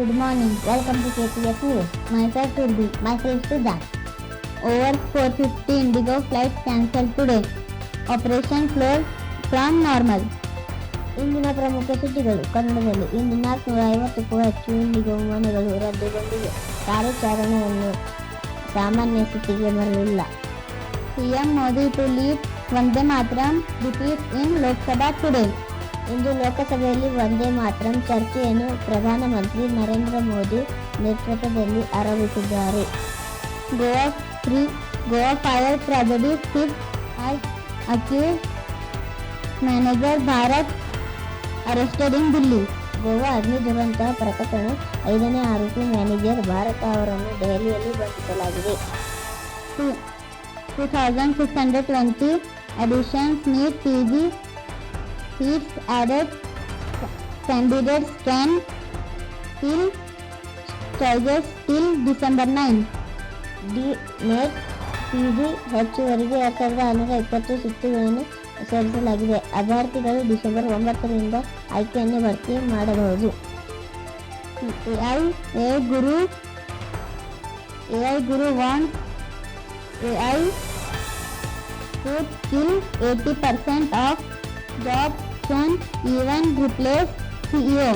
Good morning. Welcome to KPS News. Myself will be myself Siddha. Over 450 Indigo flights cancelled today. Operation flow from normal. ಇಂದಿನ ಪ್ರಮುಖ ಸುದ್ದಿಗಳು ಕನ್ನಡದಲ್ಲಿ. ಇಂದು 450ಕ್ಕೂ ಹೆಚ್ಚು IndiGo ವಿಮಾನಗಳು ರದ್ದುಗೊಂಡಿವೆ. ಕಾರ್ಯಾಚರಣೆಯನ್ನು ಸಾಮಾನ್ಯ ಸ್ಥಿತಿಗೆ ಬರಲಿಲ್ಲ. CM Modi to lead Vande Mataram debate in Lok Sabha today. ಇಂದು ಲೋಕಸಭೆಯಲ್ಲಿ ವಂದೇ ಮಾತರಂ ಚರ್ಚೆಯನ್ನು ಪ್ರಧಾನಮಂತ್ರಿ ನರೇಂದ್ರ ಮೋದಿ ನೇತೃತ್ವದಲ್ಲಿ ಆರಂಭಿಸಿದ್ದಾರೆ. Goa fire tragedy fifth accused manager Bharat arrested ಇನ್ ದಿಲ್ಲಿ. ಗೋವಾ ಅಗ್ನಿ ದುರಂತ ಪ್ರಕರಣ 5ನೇ ಆರೋಪಿ ಮ್ಯಾನೇಜರ್ ಭಾರತ್ ಅವರನ್ನು ದೆಹಲಿಯಲ್ಲಿ ಬಂಧಿಸಲಾಗಿದೆ. 2620 additions NEET PG seats added. Candidates can fill choices till December 9. NEET PG ಹೆಚ್ಚುವರಿಗೆ 2620 ಸೀಟುಗಳನ್ನು ಸೇರಿಸಲಾಗಿದೆ. ಅಭ್ಯರ್ಥಿಗಳು ಡಿಸೆಂಬರ್ 9ರಿಂದ ಆಯ್ಕೆಯನ್ನು ಭರ್ತಿ ಮಾಡಬಹುದು. AI Guru wants AI could kill 80% of jobs and even replace CEO.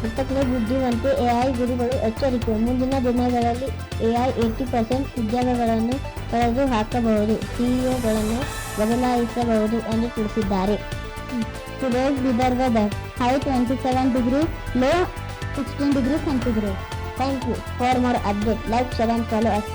ಕೃತಕ ಬುದ್ಧಿವಂತೆ AI ಗುರುಗಳು ಎಚ್ಚರಿಕೆ. ಮುಂದಿನ ದಿನಗಳಲ್ಲಿ AI 80% ಉದ್ಯೋಗಗಳನ್ನು ಕಳೆದು ಹಾಕಬಹುದು, CEOಗಳನ್ನು ಬದಲಾಯಿಸಬಹುದು ಎಂದು ತಿಳಿಸಿದ್ದಾರೆ. Today's weather: high 27 degrees, low 16 degrees centigrade. Thank you. For more updates, like, share and follow us.